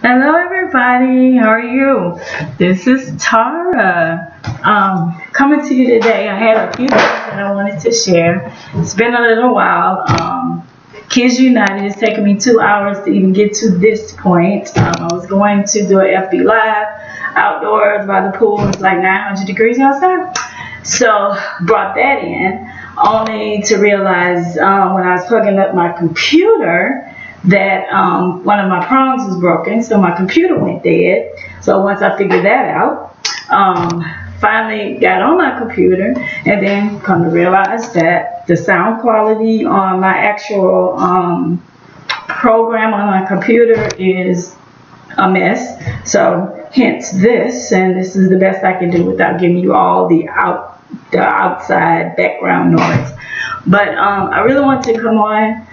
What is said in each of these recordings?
Hello everybody, how are you? This is Tara. Coming to you today. I had a few things that I wanted to share. It's been a little while. Kids United, it's taken me 2 hours to even get to this point. I was going to do an FB Live outdoors by the pool. It's like 900 degrees outside. So brought that in, only to realize when I was plugging up my computer that one of my prongs was broken, so my computer went dead. So once I figured that out, finally got on my computer, and then come to realize that the sound quality on my actual program on my computer is a mess. So hence this, and this is the best I can do without giving you all the outside background noise. But I really want to come on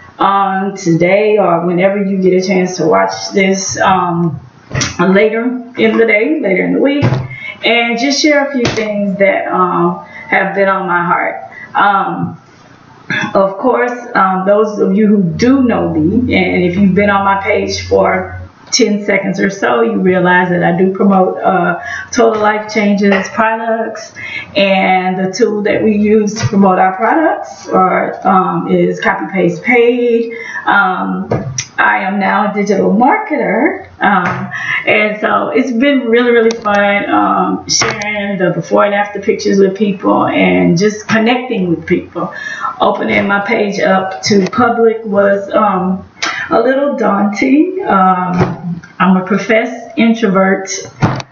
today, or whenever you get a chance to watch this later in the day, later in the week, and just share a few things that have been on my heart. Of course, those of you who do know me, and if you've been on my page for 10 seconds or so, you realize that I do promote Total Life Changes products, and the tool that we use to promote our products is Copy Paste Paid. I am now a digital marketer, and so it's been really fun sharing the before and after pictures with people and just connecting with people. Opening my page up to public was a little daunting. I'm a professed introvert,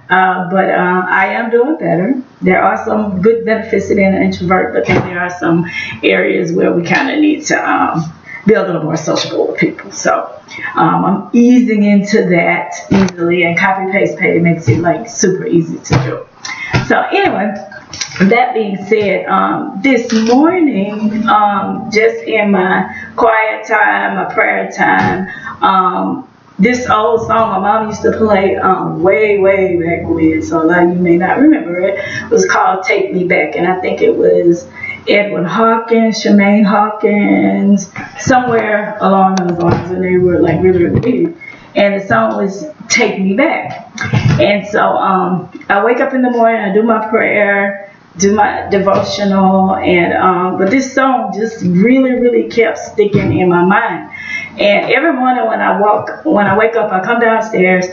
but I am doing better. There are some good benefits to being an introvert, but then there are some areas where we kind of need to be a little more sociable with people. So I'm easing into that easily, and Copy Paste Pay makes it like super easy to do. So anyway, that being said, this morning, just in my quiet time, my prayer time, this old song my mom used to play way back when, so a lot of you may not remember it, was called Take Me Back, and I think it was Edwin Hawkins, Shemaine Hawkins, somewhere along those lines, and they were like really big. And the song was Take Me Back. And so I wake up in the morning, I do my prayer, do my devotional, and but this song just really kept sticking in my mind. And every morning when I wake up, I come downstairs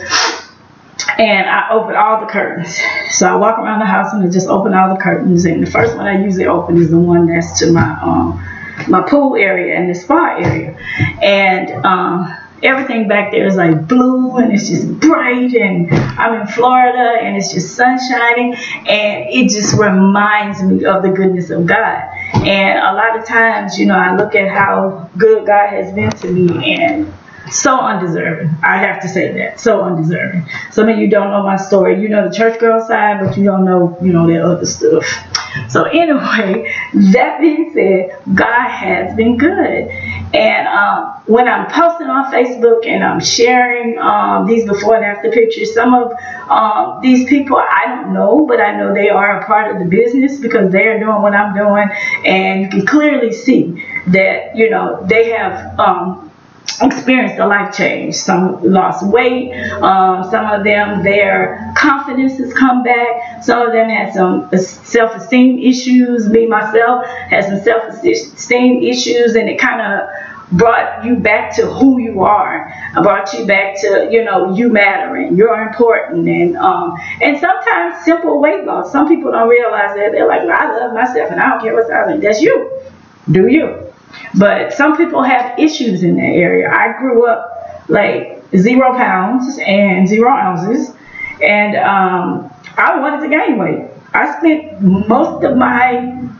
and I open all the curtains. So I walk around the house and I just open all the curtains, and the first one I usually open is the one that's to my pool area and the spa area. And everything back there is like blue, and it's just bright, and I'm in Florida, and it's just sun shining, and it just reminds me of the goodness of God. And a lot of times, you know, I look at how good God has been to me, and so undeserving. I have to say that, so undeserving. Some of you don't know my story. You know the church girl side, but you don't know, you know, that other stuff. So anyway, that being said, God has been good. And when I'm posting on Facebook and I'm sharing these before and after pictures, some of these people I don't know, but I know they are a part of the business because they are doing what I'm doing. And you can clearly see that, you know, they have experienced a life change. Some lost weight, some of them, their confidence has come back, some of them had some self-esteem issues. Me myself had some self-esteem issues, and it kind of brought you back to who you are. I brought you back to, you know, you mattering, you're important, and sometimes simple weight loss. Some people don't realize that. They're like, well, I love myself and I don't care what's out there. That's you. Do you? But some people have issues in that area. I grew up like 0 pounds and 0 ounces, and I wanted to gain weight. I spent most of my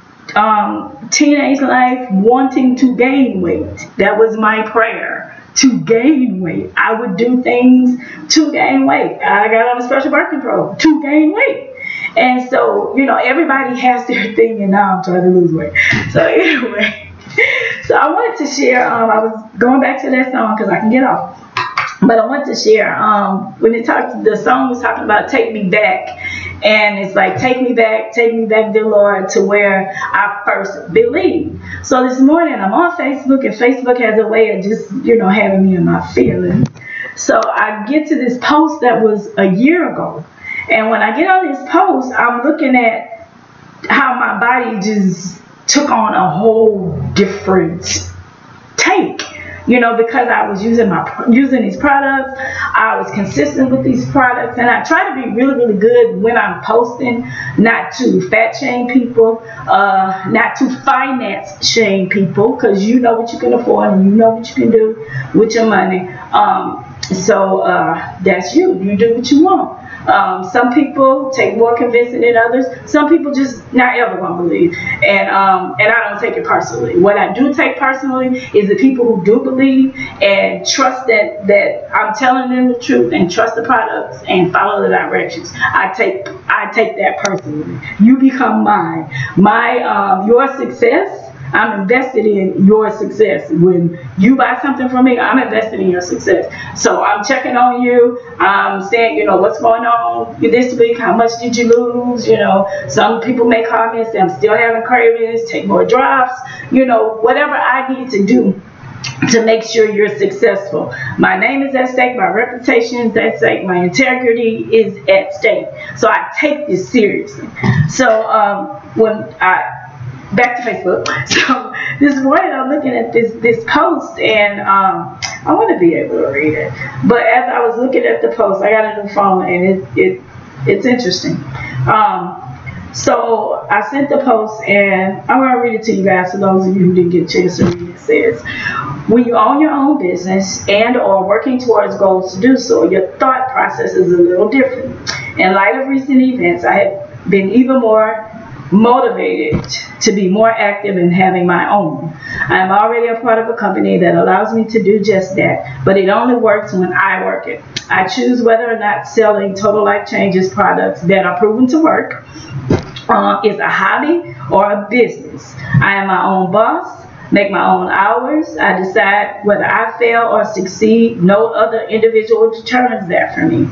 teenage life wanting to gain weight. That was my prayer, to gain weight. I would do things to gain weight. I got on a special birth control to gain weight. And so, you know, everybody has their thing, and now I'm trying to lose weight. So anyway. So I wanted to share, I was going back to that song because I can get off. But I wanted to share, when the song was talking about Take Me Back. And it's like, take me back, dear Lord, to where I first believed. So this morning I'm on Facebook, and Facebook has a way of just, you know, having me in my feelings. So I get to this post that was a year ago. And when I get on this post, I'm looking at how my body just took on a whole different take. You know, because I was using these products, I was consistent with these products, and I try to be really, really good when I'm posting, not to fat shame people, not to finance shame people, because you know what you can afford and you know what you can do with your money. So that's you. You do what you want. Some people take more convincing than others. Some people just not ever gonna believe, and I don't take it personally. What I do take personally is the people who do believe and trust that I'm telling them the truth and trust the products and follow the directions. I take that personally. You become mine. Your success. I'm invested in your success. When you buy something from me, I'm invested in your success. So I'm checking on you. I'm saying, you know, what's going on this week? How much did you lose? You know, some people make comments that I'm still having cravings, take more drops, you know, whatever I need to do to make sure you're successful. My name is at stake, my reputation is at stake, my integrity is at stake. So I take this seriously. So back to Facebook. So this morning I'm looking at this post, and I want to be able to read it. But as I was looking at the post, I got a new phone, and it's interesting. So I sent the post, and I'm going to read it to you guys for those of you who didn't get a chance to read it. It says, when you own your own business and or working towards goals to do so, your thought process is a little different. In light of recent events, I have been even more motivated to be more active in having my own. I am already a part of a company that allows me to do just that, but it only works when I work it. I choose whether or not selling Total Life Changes products that are proven to work is a hobby or a business. I am my own boss, make my own hours. I decide whether I fail or succeed. No other individual determines that for me.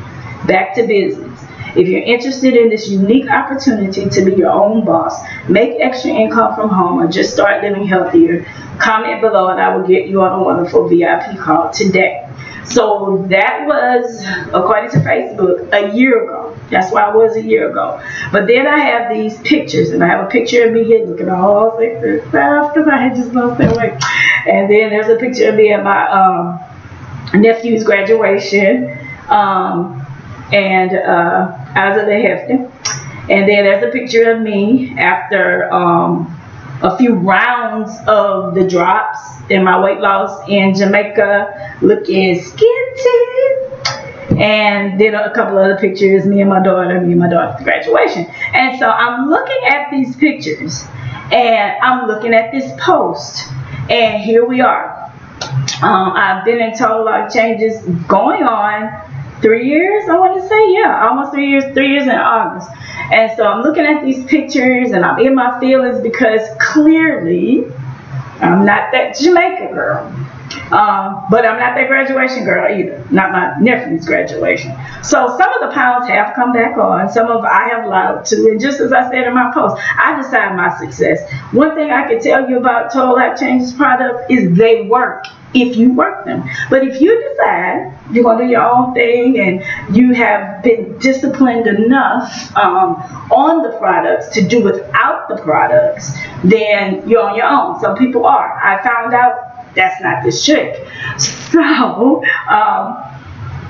Back to business. If you're interested in this unique opportunity to be your own boss, make extra income from home, or just start living healthier, comment below and I will get you on a wonderful VIP call today. So that was, according to Facebook, a year ago. That's why it was a year ago. But then I have these pictures, and I have a picture of me here looking all sick and stuff because I had just lost that weight. And then there's a picture of me at my nephew's graduation. As a hefty. And then there's a picture of me after a few rounds of the drops in my weight loss in Jamaica, looking skinty. And then a couple other pictures, me and my daughter's graduation. And so I'm looking at these pictures, and I'm looking at this post, and here we are. I've been in Total Life Changes going on 3 years, I want to say, yeah, almost 3 years, 3 years in August. And so I'm looking at these pictures and I'm in my feelings because clearly I'm not that Jamaica girl. But I'm not that graduation girl either, not my nephew's graduation. So some of the pounds have come back on, some of I have allowed to, and just as I said in my post, I decide my success. One thing I can tell you about Total Life Changes products is they work if you work them. But if you decide you're going to do your own thing and you have been disciplined enough on the products to do without the products, then you're on your own. Some people are. I found out that's not the trick. So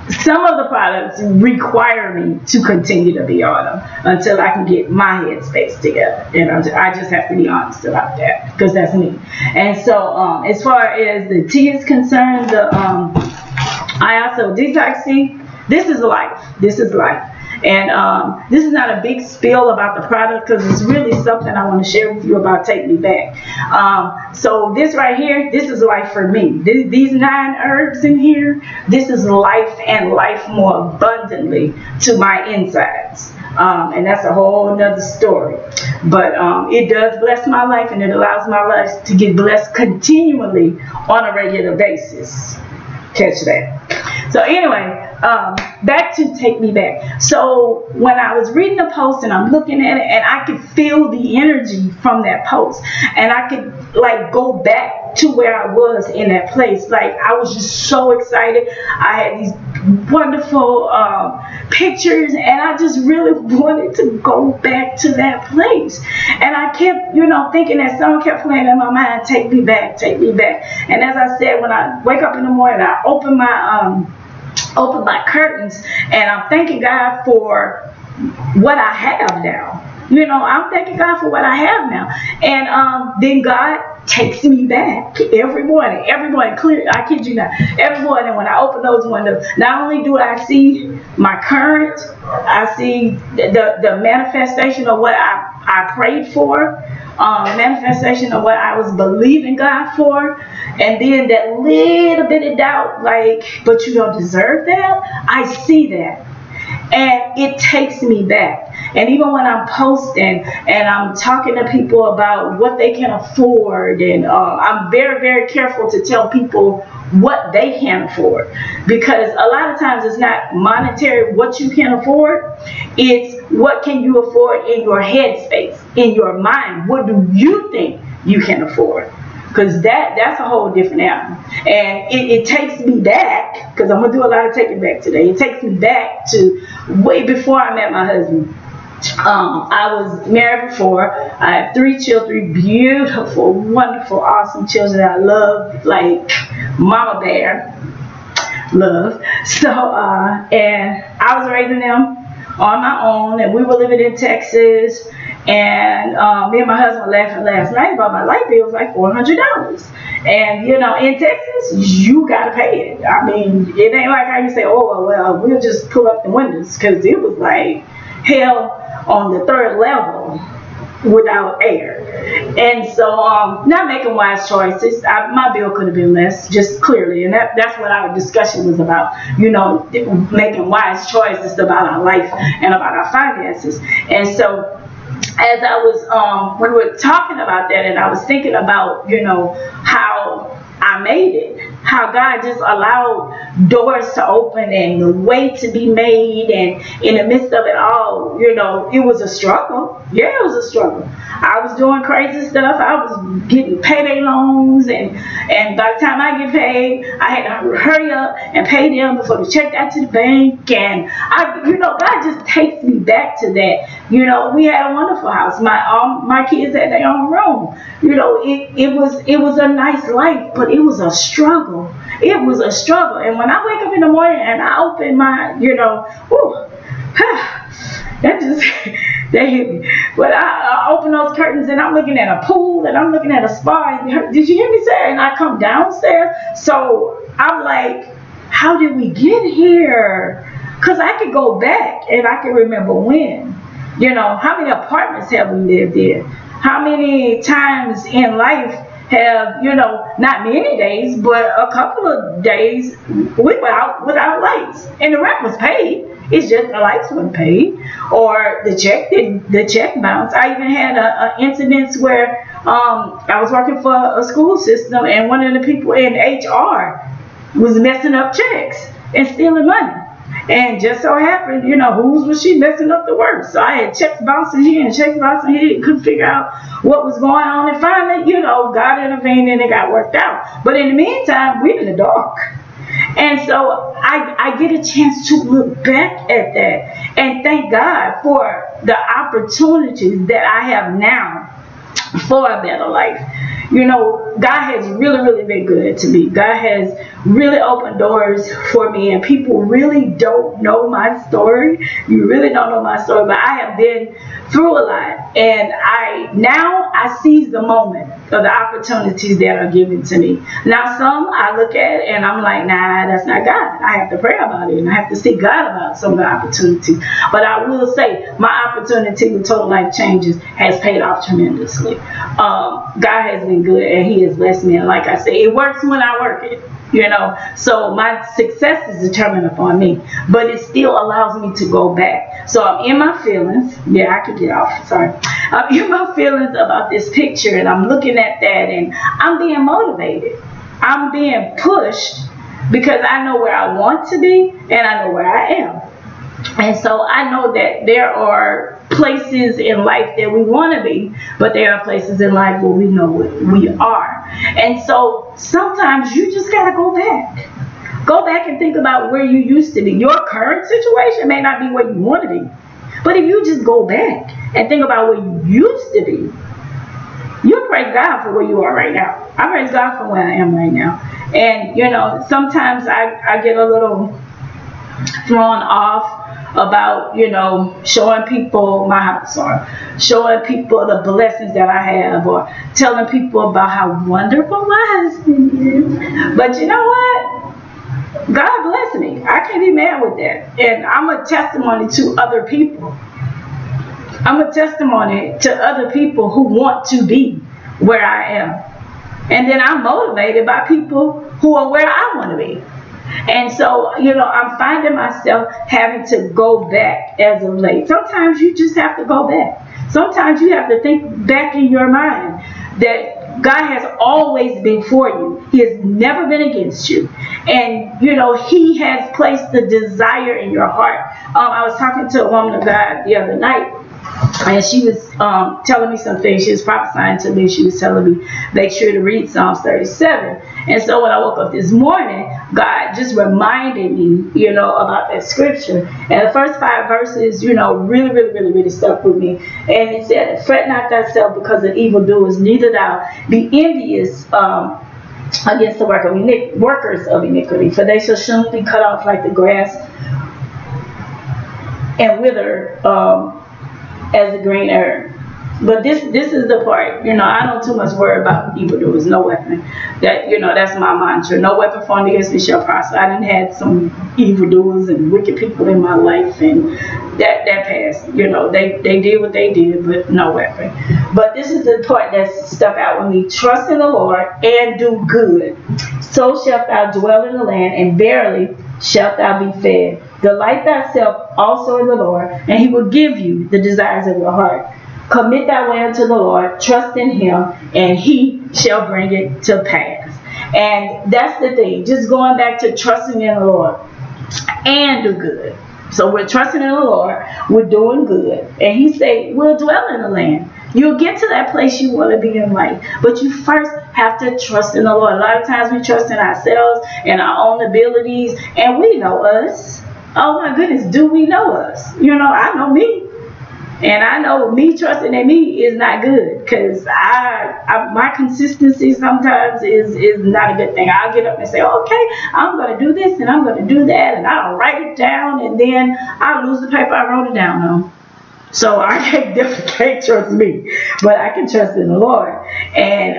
some of the products require me to continue to be on them until I can get my headspace together. And I just have to be honest about that because that's me. And so as far as the tea is concerned, I also detoxing. This is life. This is life. And this is not a big spiel about the product because it's really something I want to share with you about Take Me Back. So this right here, this is life for me. These 9 herbs in here, this is life and life more abundantly to my insides. And that's a whole nother story. But it does bless my life, and it allows my life to get blessed continually on a regular basis. catch that. So anyway, back to Take Me Back. So when I was reading the post and I'm looking at it, and I could feel the energy from that post, and I could like go back to where I was in that place. Like I was just so excited. I had these wonderful pictures, and I just really wanted to go back to that place. And I kept, thinking that song kept playing in my mind, take me back, take me back. And as I said, when I wake up in the morning, I open my curtains, and I'm thanking God for what I have now. I'm thanking God for what I have now. And then God takes me back every morning, clear, I kid you not, every morning when I open those windows. Not only do I see my current, I see the manifestation of what I prayed for, manifestation of what I was believing God for, and then that little bit of doubt, like, but you don't deserve that. I see that, and it takes me back. And even when I'm posting and I'm talking to people about what they can afford, and I'm very, very careful to tell people what they can afford, because a lot of times it's not monetary what you can afford, it's what can you afford in your headspace, in your mind. What do you think you can afford? Because that's a whole different animal. And it takes me back, because I'm going to do a lot of taking back today. It takes me back to way before I met my husband. I was married before. I have 3 children, beautiful, wonderful, awesome children that I love, like Mama Bear, love. So, and I was raising them on my own, and we were living in Texas, and me and my husband were laughing last night about my light bill was like $400. And in Texas, you gotta pay it. I mean, it ain't like how you say, oh well, we'll just pull up the windows, because it was like hell on the 3rd level without air. And so not making wise choices. My bill could have been less, just clearly, and that's what our discussion was about, making wise choices about our life and about our finances. And so as I was we were talking about that, and I was thinking about how I made it, how God just allowed doors to open and the way to be made, and in the midst of it all, it was a struggle. Yeah, it was a struggle. I was doing crazy stuff. I was getting payday loans, and by the time I get paid, I had to hurry up and pay them before the check got to the bank. And God just takes me back to that. We had a wonderful house. My kids had their own room. It was a nice life, but it was a struggle. It was a struggle. And when I wake up in the morning and I open my, that hit me. But I open those curtains, and I'm looking at a pool, and I'm looking at a spa. Did you hear me say? And I come downstairs. So I'm like, how did we get here? Because I could go back and I can remember when. How many apartments have we lived in? How many times in life have, not many days, but a couple of days we were out without lights, and the rent was paid. It's just the lights weren't paid, or the check bounced. I even had an incident where I was working for a school system, and one of the people in HR was messing up checks and stealing money. And just so happened, whose was she messing up the worst? So I had checks bouncing here and checks bouncing here, and couldn't figure out what was going on. And finally, God intervened, and it got worked out. But in the meantime, we're in the dark. And so I get a chance to look back at that and thank God for the opportunities that I have now for a better life. God has really, really been good to me. God has really opened doors for me, and people really don't know my story. You really don't know my story, but I have been through a lot, and I seize the moment of the opportunities that are given to me. Now some I look at and I'm like, nah, that's not God. I have to pray about it, and I have to seek God about some of the opportunities. But I will say my opportunity with Total Life Changes has paid off tremendously. God has been good, and He has blessed me, and like I say, it works when I work it. So my success is determined upon me, but it still allows me to go back. So I'm in my feelings. Yeah, I could get off. Sorry. I'm in my feelings about this picture, and I'm looking at that, and I'm being motivated. I'm being pushed because I know where I want to be and I know where I am. And so I know that there are places in life that we want to be, but there are places in life where we know we are. And so sometimes you just got to go back. Go back and think about where you used to be. Your current situation may not be where you want to be. But if you just go back and think about where you used to be, you'll praise God for where you are right now. I praise God for where I am right now. And, you know, sometimes I get a little thrown off about, you know, showing people my house or showing people the blessings that I have or telling people about how wonderful my husband is. But you know what? God bless me. I can't be mad with that. And I'm a testimony to other people. I'm a testimony to other people who want to be where I am. And then I'm motivated by people who are where I want to be. And so, you know, I'm finding myself having to go back as of late. Sometimes you just have to go back. Sometimes you have to think back in your mind that God has always been for you. He has never been against you. And, you know, He has placed the desire in your heart. I was talking to a woman of God the other night, and she was telling me some things. She was prophesying to me. She was telling me, make sure to read Psalms 37. And so when I woke up this morning, God just reminded me, you know, about that scripture. And the first 5 verses, you know, really stuck with me. And it said, fret not thyself because of evildoers, neither thou be envious against the workers of iniquity. For they shall soon be cut off like the grass and wither as the green herb. But this is the part, you know, I don't too much worry about evildoers, no weapon. That, you know, that's my mantra. No weapon formed against me shall prosper. I done had some evildoers and wicked people in my life, and that passed. You know, they did what they did, but no weapon. But this is the part that stuck out with me. Trust in the Lord and do good. So shalt thou dwell in the land, and verily shalt thou be fed. Delight thyself also in the Lord, and He will give you the desires of your heart. Commit thy way unto the Lord, trust in Him, and He shall bring it to pass. And that's the thing, just going back to trusting in the Lord and do good. So we're trusting in the Lord, we're doing good, and He said we'll dwell in the land. You'll get to that place you want to be in life, but you first have to trust in the Lord. A lot of times we trust in ourselves and our own abilities, and we know us. Oh my goodness, do we know us? You know, I know me. And I know me trusting in me is not good, because my consistency sometimes is not a good thing. I'll get up and say, okay, I'm going to do this and I'm going to do that, and I'll write it down, and then I'll lose the paper I wrote it down on. So I definitely can't trust me, but I can trust in the Lord. And,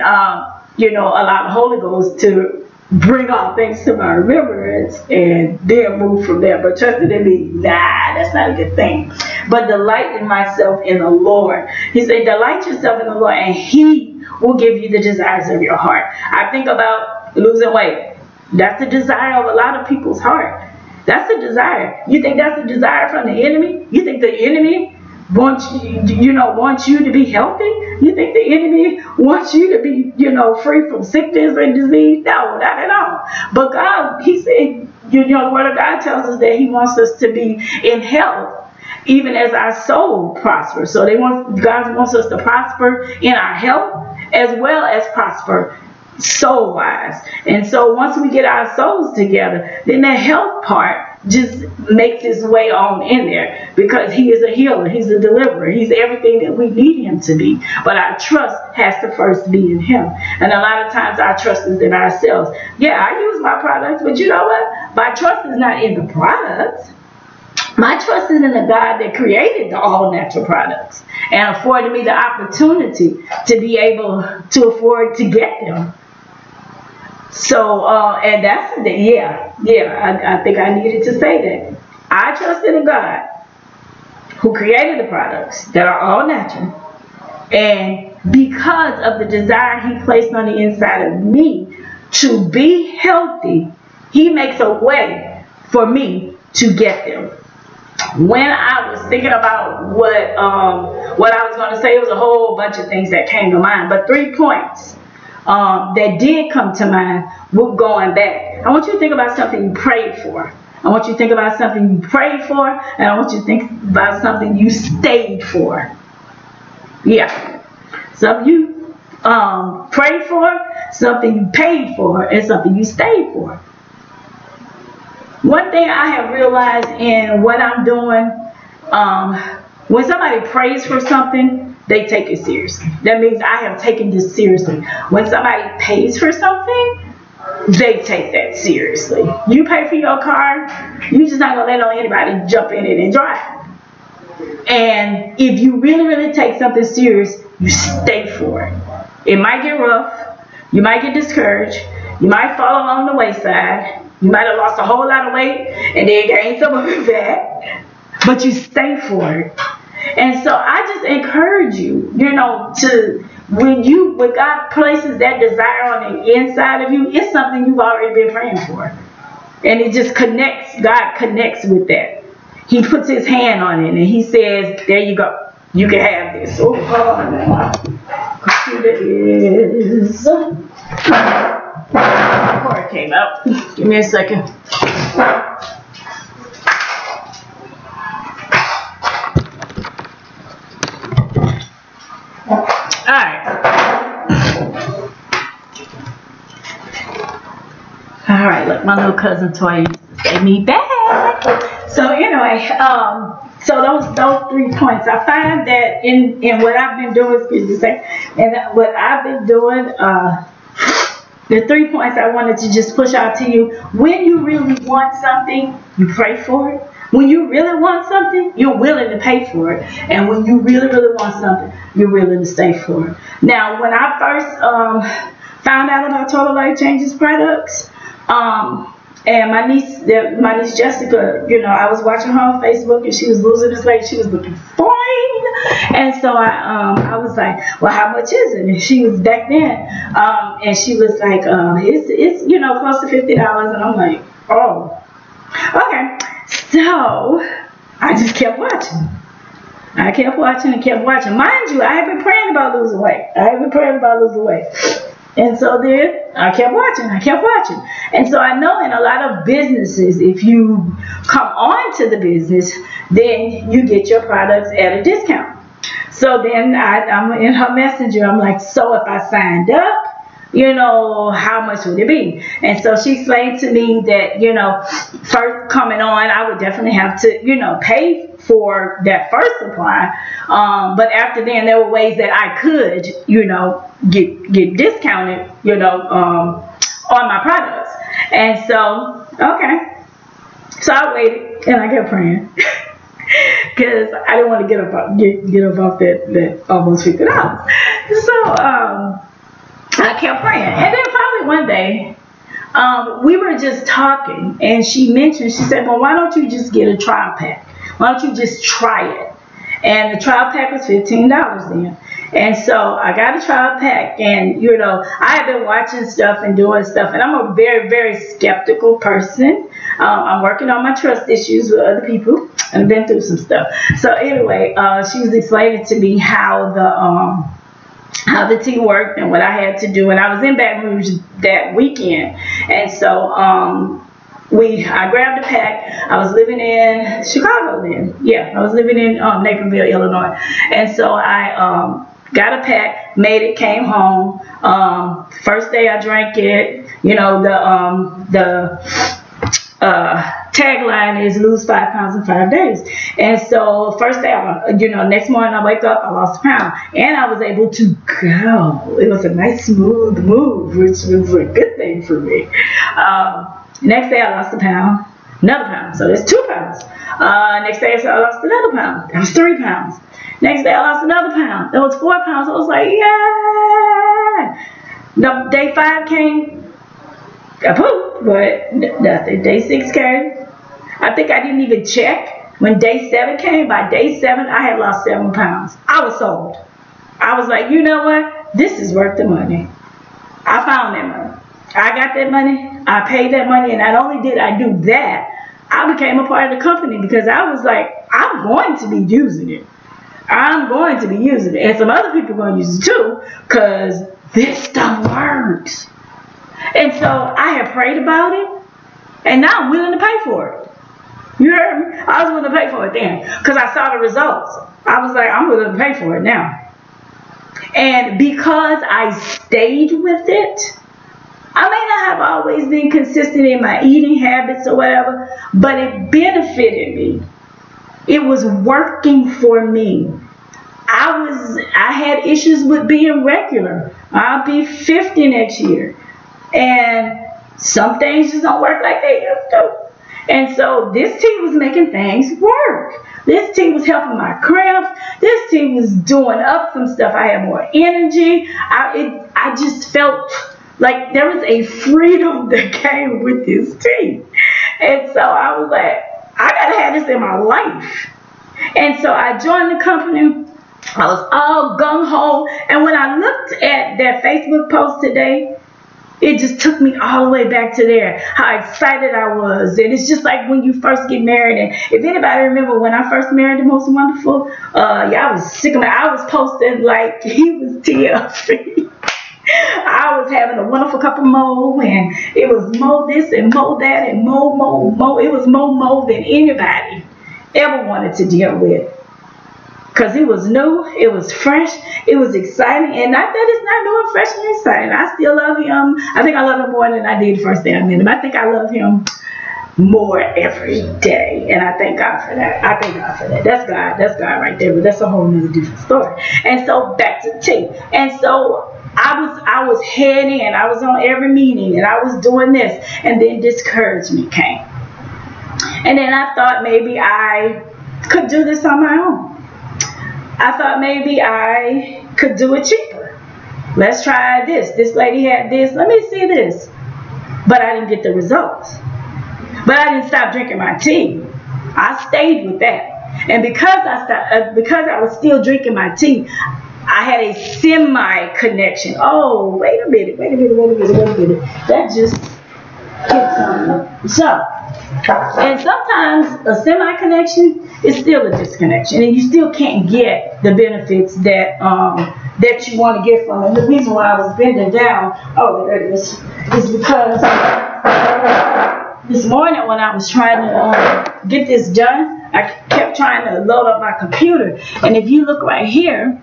you know, allow the Holy Ghost to bring all things to my remembrance and then move from there. But trusting in me, nah, that's not a good thing. But delight in myself in the Lord. He said, delight yourself in the Lord, and He will give you the desires of your heart. I think about losing weight. That's the desire of a lot of people's heart. That's the desire. You think that's the desire from the enemy? You think the enemy wants you to be healthy? You think the enemy wants you to be, you know, free from sickness and disease? No, not at all. But God, He said, you know, the Word of God tells us that He wants us to be in health, even as our soul prospers. So God wants us to prosper in our health as well as prosper soul-wise. And so once we get our souls together, then the health part just makes its way on in there, because He is a healer, He's a deliverer, He's everything that we need Him to be. But our trust has to first be in Him. And a lot of times our trust is in ourselves. Yeah, I use my products, but you know what? My trust is not in the products. My trust is in the God that created the all-natural products and afforded me the opportunity to be able to afford to get them. So, and that's, I think I needed to say that. I trust in a God who created the products that are all natural. And because of the desire He placed on the inside of me to be healthy, He makes a way for me to get them. When I was thinking about what I was going to say, it was a whole bunch of things that came to mind, but 3 points that did come to mind with going back. I want you to think about something you prayed for. I want you to think about something you prayed for, and I want you to think about something you stayed for. Yeah. Something you prayed for, something you paid for, and something you stayed for. One thing I have realized in what I'm doing, when somebody prays for something, they take it seriously. That means I have taken this seriously. When somebody pays for something, they take that seriously. You pay for your car, you just not going to let anybody jump in it and drive. And if you really, really take something serious, you stay for it. It might get rough. You might get discouraged. You might fall along the wayside. You might have lost a whole lot of weight and then gained some of it back. But you stay for it. And so I just encourage you, to when God places that desire on the inside of you, it's something you've already been praying for. And it just connects, God connects with that. He puts his hand on it and he says, there you go. You can have this. Oh, hold on now. Computer is... Before it came out. Give me a second. Alright, look, my little cousin Toy gave me back. So anyway, so those 3 points. I find that in what I've been doing, and what I've been doing, the 3 points I wanted to just push out to you. When you really want something, you pray for it. When you really want something, you're willing to pay for it. And when you really, really want something, you're willing to stay for it. Now, when I first found out about Total Life Changes products, and my niece Jessica, I was watching her on Facebook and she was losing this weight. She was looking fine. And so I was like, well, how much is it? And she was back then, and she was like, it's close to $50. And I'm like, oh, okay. So I just kept watching. I kept watching and kept watching. Mind you, I have been praying about losing weight. And so then I kept watching. And so I know in a lot of businesses, if you come on to the business, then you get your products at a discount. So then I'm in her messenger. I'm like, so if I signed up, how much would it be? And so she explained to me that, first coming on, I would definitely have to, pay for that first supply. But after then, there were ways that I could, get discounted, on my products. And so, okay. So I waited and I kept praying. Because I didn't want to get up off that almost $50. So, I kept praying. And then finally one day, we were just talking and she said, well, why don't you just get a trial pack? Why don't you just try it? And the trial pack was $15 then. And so I got a trial pack and, I have been watching stuff and doing stuff and I'm a very, very skeptical person. I'm working on my trust issues with other people and I've been through some stuff. So anyway, she was explaining to me how the tea worked and what I had to do. And I was in Baton Rouge that weekend. And so I grabbed a pack. I was living in Chicago then. Yeah, I was living in Naperville, Illinois. And so I got a pack, made it, came home. First day I drank it. The tagline is lose 5 pounds in 5 days. And so first day, next morning I wake up, I lost a pound. And I was able to go. It was a nice smooth move, which was a good thing for me. Next day I lost a pound, another pound. So that's 2 pounds. Next day I lost another pound. That was 3 pounds. Next day I lost another pound. That was 4 pounds. I was like, yeah. Day 5 came. I pooped, but nothing. Day 6 came. I think I didn't even check. When day 7 came, by day 7, I had lost 7 pounds. I was sold. I was like, you know what? This is worth the money. I found that money. I got that money. I paid that money. And not only did I do that, I became a part of the company because I was like, I'm going to be using it. I'm going to be using it. And some other people are going to use it too because this stuff works. And so I had prayed about it. And now I'm willing to pay for it. You heard me? I was willing to pay for it then because I saw the results. I was like, I'm willing to pay for it now. And because I stayed with it, I may not have always been consistent in my eating habits or whatever, but it benefited me. It was working for me. I had issues with being regular. I'll be 50 next year. And some things just don't work like they used to. And so this tea was making things work. This tea was helping my cramps. This tea was doing up some stuff. I had more energy. I just felt like there was a freedom that came with this tea. And so I was like, I gotta have this in my life. And so I joined the company. I was all gung-ho. And when I looked at that Facebook post today, it just took me all the way back to there, how excited I was. And it's just like when you first get married. And if anybody remember when I first married the most wonderful, yeah, I was sick of it. I was posting like he was TLC. I was having a wonderful cup of mo, and it was mo this and mo that and mo. It was mo than anybody ever wanted to deal with. Because it was new, it was fresh, it was exciting, and not that it's not new and fresh and exciting. I still love him. I think I love him more than I did the first day I met him. I think I love him more every day, and I thank God for that. I thank God for that. That's God right there, but that's a whole nother different story. And so back to tea. And so I was heading, and I was on every meeting, and I was doing this, and then discouragement came. And then I thought maybe I could do this on my own. I thought maybe I could do it cheaper. Let's try this. This lady had this. Let me see this. But I didn't get the results. But I didn't stop drinking my tea. I stayed with that. And because I was still drinking my tea, I had a semi-connection. Oh, wait a minute. That just hit something. So, and sometimes a semi-connection is still a disconnection, and you still can't get the benefits that that you want to get from it. And the reason why I was bending down, oh, there it is because this morning when I was trying to get this done, I kept trying to load up my computer. And if you look right here,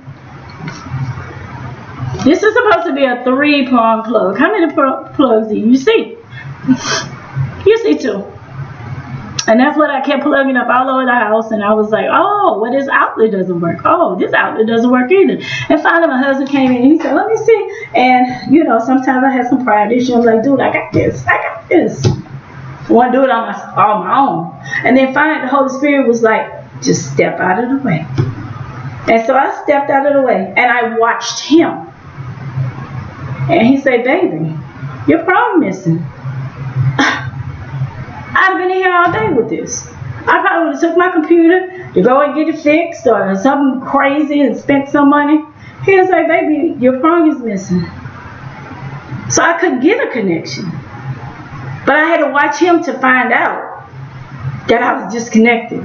this is supposed to be a 3-prong plug. How many plugs do you see? You see 2. And that's what I kept plugging up all over the house. And I was like, oh, well, this outlet doesn't work. Oh, this outlet doesn't work either. And finally, my husband came in and he said, let me see. And, you know, sometimes I have some pride issues. I'm like, dude, I got this. I want to do it on my own. And then finally, the Holy Spirit was like, just step out of the way. And so I stepped out of the way. And I watched him. And he said, baby, your problem missing. I'd have been in here all day with this. I probably would have took my computer to go and get it fixed or something crazy and spent some money. He was like, baby, your prong is missing. So I couldn't get a connection. But I had to watch him to find out that I was disconnected.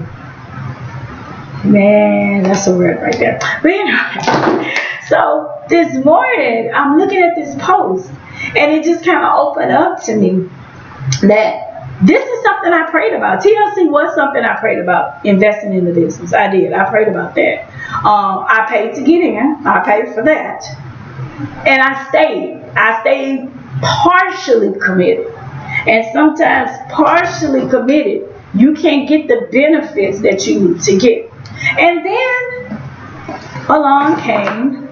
Man, that's a word right there. But anyway, so this morning, I'm looking at this post, and it just kind of opened up to me that this is something I prayed about. TLC was something I prayed about, investing in the business. I did. I prayed about that. I paid to get in. I paid for that. And I stayed. I stayed partially committed. And sometimes partially committed, you can't get the benefits that you need to get. And then along came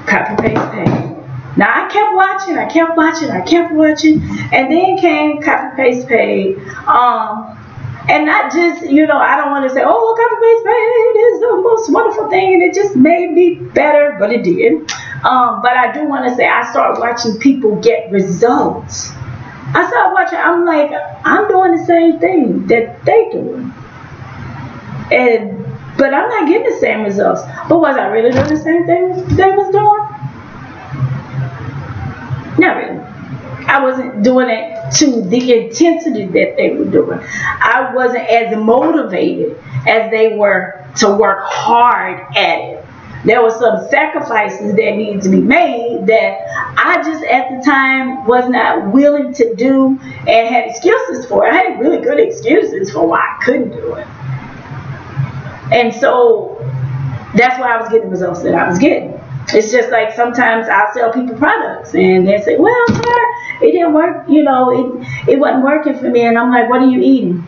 copy, paste, pay. Now I kept watching, and then came copy, paste, pay. And not just, you know, I don't want to say, oh, copy, paste, pay is the most wonderful thing, and it just made me better, but it did. But I do want to say I started watching people get results. I started watching, I'm like, I'm doing the same thing that they doing. But I'm not getting the same results. But was I really doing the same thing they was doing? Not really. I wasn't doing it to the intensity that they were doing. I wasn't as motivated as they were to work hard at it. There were some sacrifices that needed to be made that I just at the time was not willing to do and had excuses for. I had really good excuses for why I couldn't do it. And so that's why I was getting the results that I was getting. It's just like sometimes I'll sell people products and they say, well, Tara, it didn't work, you know, it wasn't working for me. And I'm like, what are you eating?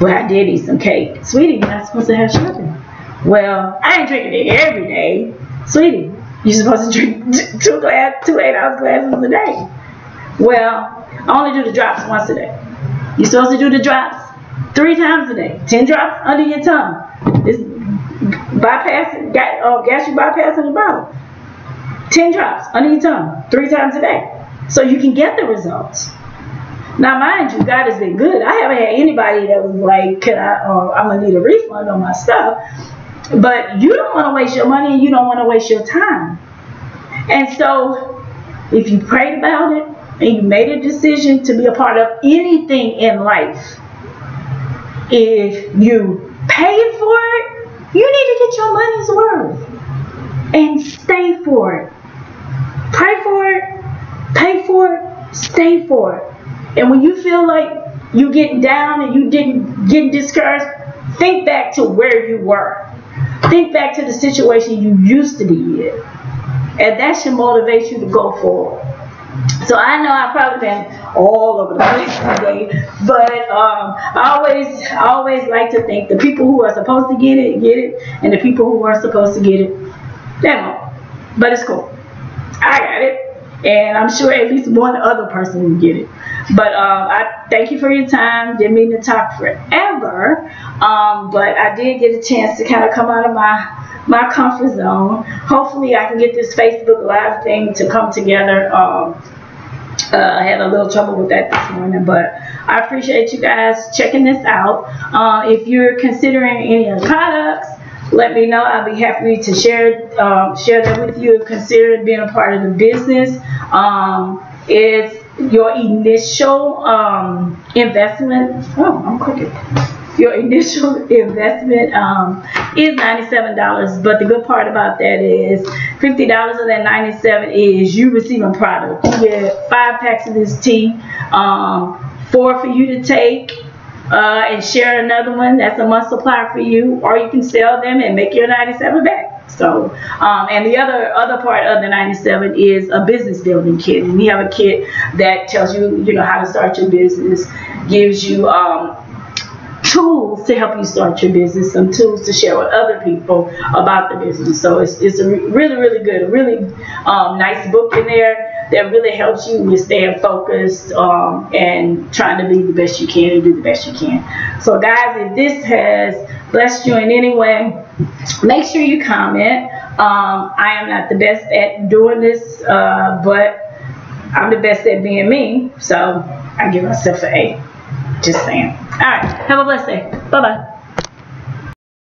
Well, I did eat some cake. Sweetie, you're not supposed to have sugar. Well, I ain't drinking it every day. Sweetie, you're supposed to drink two 8-ounce glasses a day. Well, I only do the drops once a day. You're supposed to do the drops 3 times a day. 10 drops under your tongue. It's bypassing, gastric bypassing the bottle. 10 drops under your tongue 3 times a day. So you can get the results. Now, mind you, God has been good. I haven't had anybody that was like, I'm going to need a refund on my stuff. But you don't want to waste your money and you don't want to waste your time. And so if you prayed about it and you made a decision to be a part of anything in life, if you paid for it, you need to get your money's worth and stay for it. Pray for it, pay for it, stay for it. And when you feel like you getting down and you getting discouraged, think back to where you were. Think back to the situation you used to be in. And that should motivate you to go forward. So I know I've probably been all over the place today, but I always like to think the people who are supposed to get it, and the people who are supposed to get it, they won't. But it's cool. I got it. And I'm sure at least one other person will get it. But I thank you for your time. Didn't mean to talk forever. But I did get a chance to kind of come out of my comfort zone. Hopefully I can get this Facebook Live thing to come together. I had a little trouble with that this morning, but I appreciate you guys checking this out. If you're considering any of the products, let me know. I'll be happy to share that with you. Consider being a part of the business. It's your initial investment. Oh, I'm crooked. Your initial investment is $97, but the good part about that is $50 of that $97 is you receiving product. You get 5 packs of this tea, 4 for you to take. And share another one that's a month supply for you, or you can sell them and make your 97 back. So, and the other part of the 97 is a business building kit, and we have a kit that tells you, how to start your business, gives you tools to help you start your business, some tools to share with other people about the business. So it's a really good, really nice book in there that really helps you with staying focused and trying to be the best you can and do the best you can. So guys, if this has blessed you in any way, make sure you comment. I am not the best at doing this, but I'm the best at being me. So I give myself an A. Just saying. All right. Have a blessed day. Bye-bye.